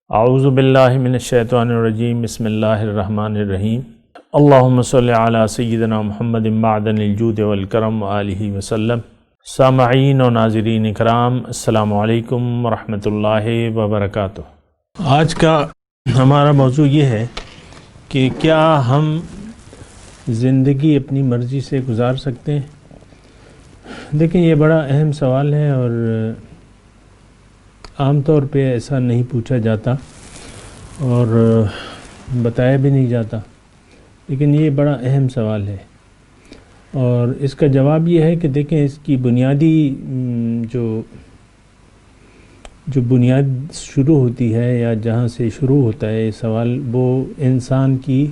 اعوذ باللہ من الشیطان الرجیم بسم اللہ الرحمن الرحیم اللہم صلی علی سیدنا محمد معدن الجود والکرم وآلہ وسلم۔ سامعین و ناظرین اکرام، السلام علیکم ورحمۃ اللہ وبرکاتہ۔ آج کا ہمارا موضوع یہ ہے کہ کیا ہم زندگی اپنی مرضی سے گزار سکتے ہیں؟ دیکھیں، یہ بڑا اہم سوال ہے اور عام طور پہ ایسا نہیں پوچھا جاتا اور بتایا بھی نہیں جاتا، لیکن یہ بڑا اہم سوال ہے اور اس کا جواب یہ ہے کہ دیکھیں، اس کی بنیادی جو بنیاد شروع ہوتی ہے یا جہاں سے شروع ہوتا ہے یہ سوال، وہ انسان کی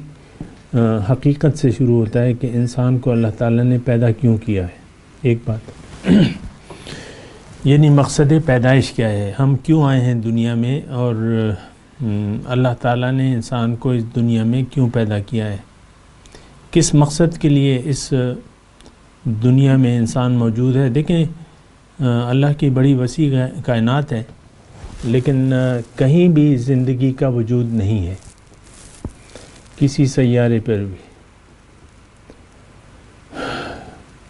حقیقت سے شروع ہوتا ہے کہ انسان کو اللہ تعالیٰ نے پیدا کیوں کیا ہے۔ ایک بات یعنی مقصد پیدائش کیا ہے، ہم کیوں آئے ہیں دنیا میں، اور اللہ تعالیٰ نے انسان کو اس دنیا میں کیوں پیدا کیا ہے، کس مقصد کے لیے اس دنیا میں انسان موجود ہے۔ دیکھیں، اللہ کی بڑی وسیع کائنات ہے، لیکن کہیں بھی زندگی کا وجود نہیں ہے، کسی سیارے پر بھی۔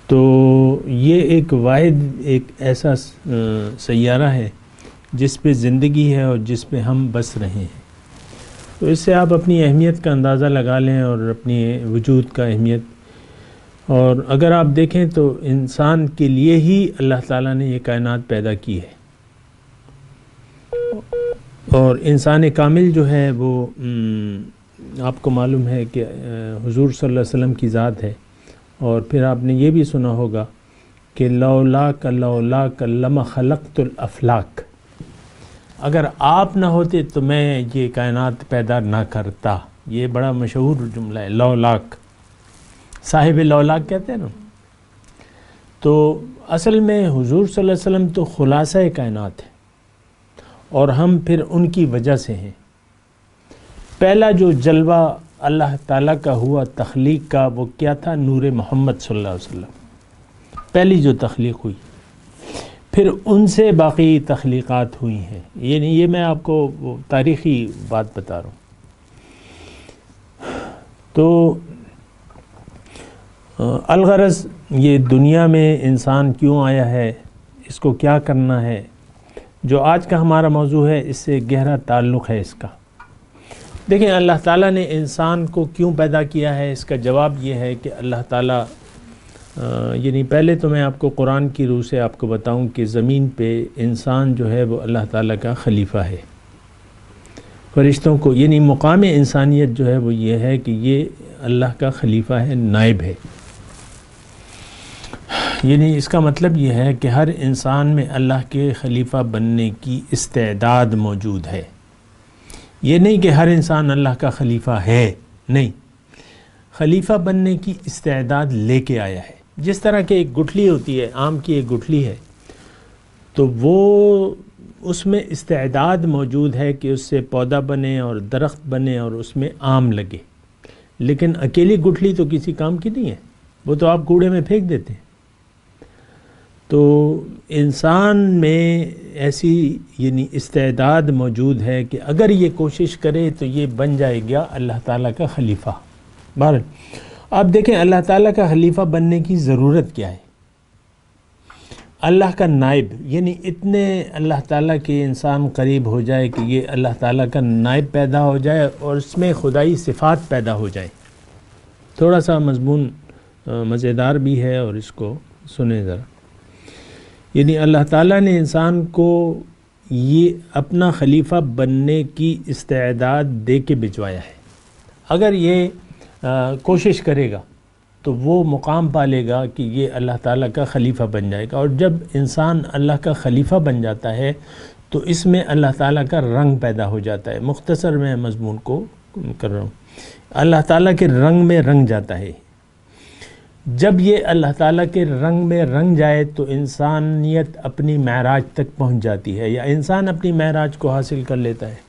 تو یہ ایک واحد ایک ایسا سیارہ ہے جس پہ زندگی ہے اور جس پہ ہم بس رہے ہیں۔ تو اس سے آپ اپنی اہمیت کا اندازہ لگا لیں اور اپنی وجود کا اہمیت، اور اگر آپ دیکھیں تو انسان کے لیے ہی اللہ تعالیٰ نے یہ کائنات پیدا کی ہے، اور انسان کامل جو ہے وہ آپ کو معلوم ہے کہ حضور صلی اللہ علیہ وسلم کی ذات ہے، اور پھر آپ نے یہ بھی سنا ہوگا کہ لولاک لما خلقت الافلاک، اگر آپ نہ ہوتے تو میں یہ کائنات پیدا نہ کرتا۔ یہ بڑا مشہور جملہ ہے، لولاک، صاحب لولاک کہتے ہیں نا۔ تو اصل میں حضور صلی اللہ علیہ وسلم تو خلاصہ کائنات ہے، اور ہم پھر ان کی وجہ سے ہیں۔ پہلا جو جلوہ اللہ تعالیٰ کا ہوا تخلیق کا، وہ کیا تھا؟ نور محمد صلی اللہ علیہ وسلم، پہلی جو تخلیق ہوئی، پھر ان سے باقی تخلیقات ہوئی ہیں۔ یہ میں آپ کو تاریخی بات بتا رہا ہوں۔ تو الغرض یہ دنیا میں انسان کیوں آیا ہے، اس کو کیا کرنا ہے، جو آج کا ہمارا موضوع ہے، اس سے گہرا تعلق ہے اس کا۔ دیکھیں، اللہ تعالیٰ نے انسان کو کیوں پیدا کیا ہے، اس کا جواب یہ ہے کہ اللہ تعالیٰ یعنی پہلے تو میں آپ کو قرآن کی روح سے آپ کو بتاؤں کہ زمین پہ انسان جو ہے وہ اللہ تعالیٰ کا خلیفہ ہے۔ فرشتوں کو یعنی مقام انسانیت جو ہے وہ یہ ہے کہ یہ اللہ کا خلیفہ ہے، نائب ہے۔ یعنی اس کا مطلب یہ ہے کہ ہر انسان میں اللہ کے خلیفہ بننے کی استعداد موجود ہے۔ یہ نہیں کہ ہر انسان اللہ کا خلیفہ ہے، نہیں، خلیفہ بننے کی استعداد لے کے آیا ہے۔ جس طرح کہ ایک گٹھلی ہوتی ہے، آم کی ایک گٹھلی ہے، تو وہ اس میں استعداد موجود ہے کہ اس سے پودا بنے اور درخت بنے اور اس میں آم لگے، لیکن اکیلی گٹھلی تو کسی کام کی نہیں ہے، وہ تو آپ کوڑے میں پھینک دیتے ہیں۔ تو انسان میں ایسی یعنی استعداد موجود ہے کہ اگر یہ کوشش کرے تو یہ بن جائے گا اللہ تعالیٰ کا خلیفہ۔ بہرحال آپ دیکھیں، اللہ تعالیٰ کا خلیفہ بننے کی ضرورت کیا ہے؟ اللہ کا نائب، یعنی اتنے اللہ تعالیٰ کے انسان قریب ہو جائے کہ یہ اللہ تعالیٰ کا نائب پیدا ہو جائے اور اس میں خدائی صفات پیدا ہو جائے۔ تھوڑا سا مضمون مزیدار بھی ہے، اور اس کو سنیں ذرا۔ یعنی اللہ تعالیٰ نے انسان کو یہ اپنا خلیفہ بننے کی استعداد دے کے بھجوایا ہے۔ اگر یہ کوشش کرے گا تو وہ مقام پالے گا کہ یہ اللہ تعالیٰ کا خلیفہ بن جائے گا، اور جب انسان اللہ کا خلیفہ بن جاتا ہے تو اس میں اللہ تعالیٰ کا رنگ پیدا ہو جاتا ہے۔ مختصر میں مضمون کو کر رہا ہوں، اللہ تعالیٰ کے رنگ میں رنگ جاتا ہے۔ جب یہ اللہ تعالیٰ کے رنگ میں رنگ جائے تو انسانیت اپنی معراج تک پہنچ جاتی ہے، یا انسان اپنی معراج کو حاصل کر لیتا ہے۔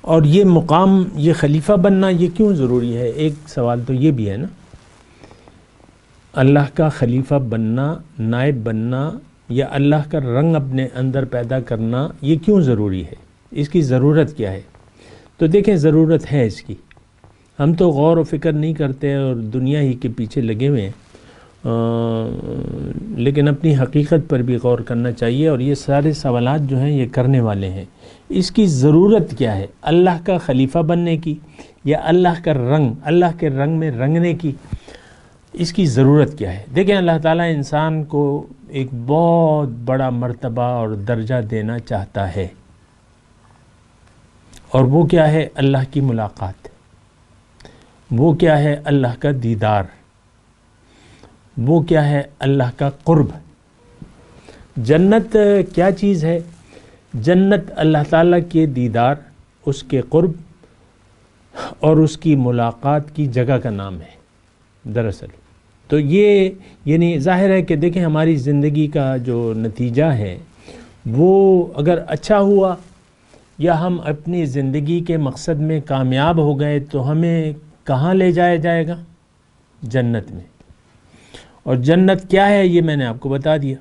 اور یہ مقام، یہ خلیفہ بننا یہ کیوں ضروری ہے؟ ایک سوال تو یہ بھی ہے نا، اللہ کا خلیفہ بننا، نائب بننا، یا اللہ کا رنگ اپنے اندر پیدا کرنا، یہ کیوں ضروری ہے؟ اس کی ضرورت کیا ہے؟ تو دیکھیں ضرورت ہے اس کی، ہم تو غور و فکر نہیں کرتے اور دنیا ہی کے پیچھے لگے ہوئے ہیں، لیکن اپنی حقیقت پر بھی غور کرنا چاہیے، اور یہ سارے سوالات جو ہیں یہ کرنے والے ہیں۔ اس کی ضرورت کیا ہے؟ اللہ کا خلیفہ بننے کی، یا اللہ کا رنگ، اللہ کے رنگ میں رنگنے کی؟ اس کی ضرورت کیا ہے؟ دیکھیں اللہ تعالیٰ انسان کو ایک بہت بڑا مرتبہ اور درجہ دینا چاہتا ہے، اور وہ کیا ہے؟ اللہ کی ملاقات، وہ کیا ہے؟ اللہ کا دیدار، وہ کیا ہے؟ اللہ کا قرب۔ جنت کیا چیز ہے؟ جنت اللہ تعالیٰ کے دیدار، اس کے قرب اور اس کی ملاقات کی جگہ کا نام ہے دراصل۔ تو یہ یعنی ظاہر ہے کہ دیکھیں ہماری زندگی کا جو نتیجہ ہے وہ اگر اچھا ہوا، یا ہم اپنی زندگی کے مقصد میں کامیاب ہو گئے، تو ہمیں کہاں لے جایا جائے گا؟ جنت میں۔ اور جنت کیا ہے یہ میں نے آپ کو بتا دیا۔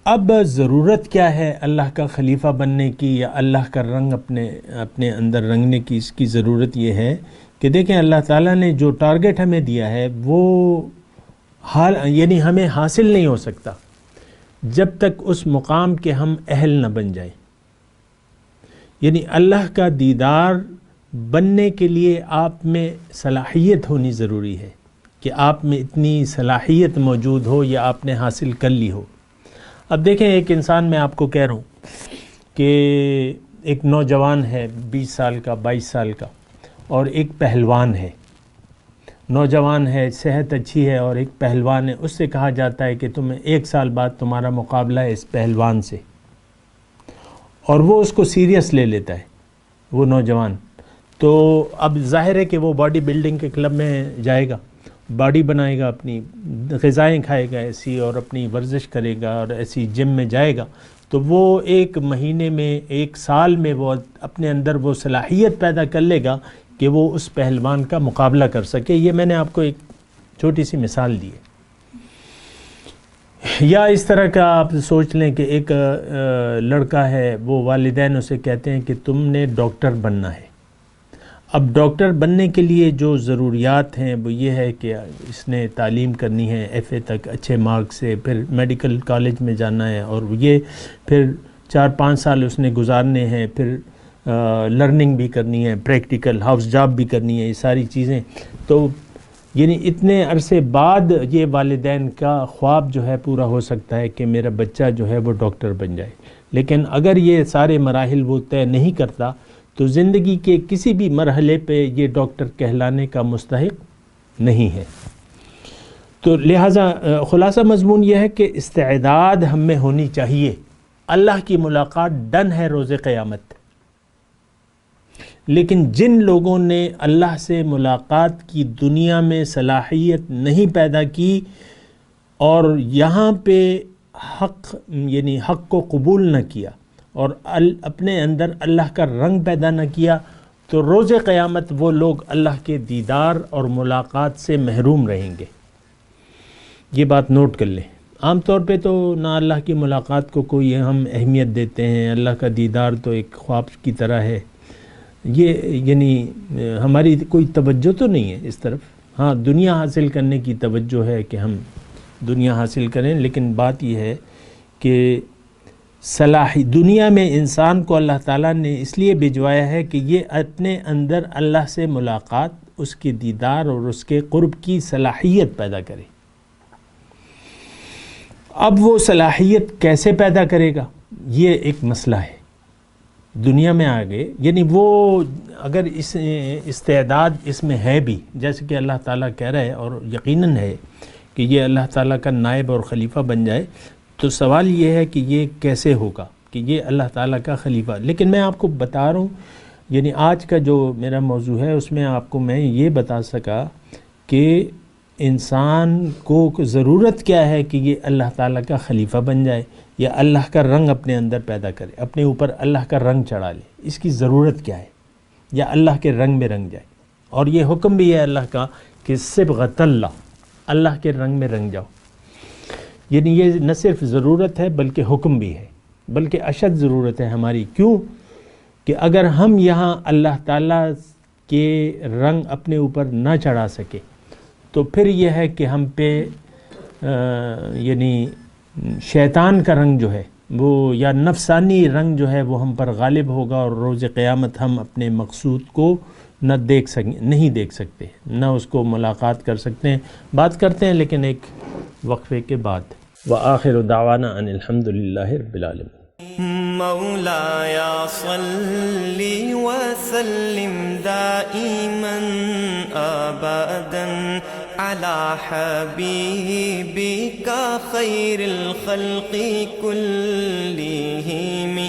اب ضرورت کیا ہے اللہ کا خلیفہ بننے کی، یا اللہ کا رنگ اپنے اندر رنگنے کی؟ اس کی ضرورت یہ ہے کہ دیکھیں اللہ تعالیٰ نے جو ٹارگٹ ہمیں دیا ہے وہ یعنی ہمیں حاصل نہیں ہو سکتا جب تک اس مقام کے ہم اہل نہ بن جائیں۔ یعنی اللہ کا دیدار بننے کے لیے آپ میں صلاحیت ہونی ضروری ہے، کہ آپ میں اتنی صلاحیت موجود ہو یا آپ نے حاصل کر لی ہو۔ اب دیکھیں ایک انسان، میں آپ کو کہہ رہا ہوں کہ ایک نوجوان ہے 20 سال کا، 22 سال کا، اور ایک پہلوان ہے۔ نوجوان ہے، صحت اچھی ہے، اور ایک پہلوان ہے۔ اس سے کہا جاتا ہے کہ تمہیں 1 سال بعد تمہارا مقابلہ ہے اس پہلوان سے، اور وہ اس کو سیریس لے لیتا ہے وہ نوجوان۔ تو اب ظاہر ہے کہ وہ باڈی بلڈنگ کے کلب میں جائے گا، باڈی بنائے گا، اپنی غذائیں کھائے گا ایسی، اور اپنی ورزش کرے گا، اور ایسی جم میں جائے گا، تو وہ 1 مہینے میں، 1 سال میں وہ اپنے اندر وہ صلاحیت پیدا کر لے گا کہ وہ اس پہلوان کا مقابلہ کر سکے۔ یہ میں نے آپ کو ایک چھوٹی سی مثال دی ہے۔ یا اس طرح کا آپ سوچ لیں کہ ایک لڑکا ہے، وہ والدین اسے کہتے ہیں کہ تم نے ڈاکٹر بننا ہے۔ اب ڈاکٹر بننے کے لیے جو ضروریات ہیں وہ یہ ہے کہ اس نے تعلیم کرنی ہے FA تک اچھے مارکس سے، پھر میڈیکل کالج میں جانا ہے، اور یہ پھر 4-5 سال اس نے گزارنے ہیں، پھر لرننگ بھی کرنی ہے، پریکٹیکل ہاؤس جاب بھی کرنی ہے، یہ ساری چیزیں۔ تو یعنی اتنے عرصے بعد یہ والدین کا خواب جو ہے پورا ہو سکتا ہے کہ میرا بچہ جو ہے وہ ڈاکٹر بن جائے۔ لیکن اگر یہ سارے مراحل وہ طے نہیں کرتا تو زندگی کے کسی بھی مرحلے پہ یہ ڈاکٹر کہلانے کا مستحق نہیں ہے۔ تو لہٰذا خلاصہ مضمون یہ ہے کہ استعداد ہم میں ہونی چاہیے۔ اللہ کی ملاقات ڈن ہے روز قیامت، لیکن جن لوگوں نے اللہ سے ملاقات کی دنیا میں صلاحیت نہیں پیدا کی، اور یہاں پہ حق یعنی حق کو قبول نہ کیا، اور اپنے اندر اللہ کا رنگ پیدا نہ کیا، تو روز قیامت وہ لوگ اللہ کے دیدار اور ملاقات سے محروم رہیں گے۔ یہ بات نوٹ کر لیں۔ عام طور پہ تو نہ اللہ کی ملاقات کو کوئی ہم اہمیت دیتے ہیں، اللہ کا دیدار تو ایک خواب کی طرح ہے، یہ یعنی ہماری کوئی توجہ تو نہیں ہے اس طرف۔ ہاں دنیا حاصل کرنے کی توجہ ہے کہ ہم دنیا حاصل کریں، لیکن بات یہ ہے کہ دنیا میں انسان کو اللہ تعالیٰ نے اس لیے بھجوایا ہے کہ یہ اپنے اندر اللہ سے ملاقات، اس کے دیدار اور اس کے قرب کی صلاحیت پیدا کرے۔ اب وہ صلاحیت کیسے پیدا کرے گا یہ ایک مسئلہ ہے۔ دنیا میں آگے یعنی وہ اگر اس استعداد اس میں ہے بھی، جیسے کہ اللہ تعالیٰ کہہ رہا ہے اور یقیناً ہے کہ یہ اللہ تعالیٰ کا نائب اور خلیفہ بن جائے، تو سوال یہ ہے کہ یہ کیسے ہوگا کہ یہ اللہ تعالیٰ کا خلیفہ۔ لیکن میں آپ کو بتا رہا ہوں، یعنی آج کا جو میرا موضوع ہے اس میں آپ کو میں یہ بتا سکا کہ انسان کو ضرورت کیا ہے کہ یہ اللہ تعالیٰ کا خلیفہ بن جائے، یا اللہ کا رنگ اپنے اندر پیدا کرے، اپنے اوپر اللہ کا رنگ چڑھا لے۔ اس کی ضرورت کیا ہے؟ یا اللہ کے رنگ میں رنگ جائے۔ اور یہ حکم بھی ہے اللہ کا کہ صبغۃ اللہ کے رنگ میں رنگ جاؤ۔ یعنی یہ نہ صرف ضرورت ہے بلکہ حکم بھی ہے۔ بلکہ اشد ضرورت ہے ہماری. کیوں کہ اگر ہم یہاں اللہ تعالیٰ کے رنگ اپنے اوپر نہ چڑھا سکے تو پھر یہ ہے کہ ہم پہ یعنی شیطان کا رنگ جو ہے وہ یا نفسانی رنگ جو ہے وہ ہم پر غالب ہوگا، اور روز قیامت ہم اپنے مقصود کو نہیں دیکھ سکتے، نہ اس کو ملاقات کر سکتے ہیں. بات کرتے ہیں لیکن ایک وقفے کے بعد. وآخر دعوانا ان الحمد للہ رب العالمین. مولاي صل وسلم دائما ابدا على حبيبك خير الخلق كلهم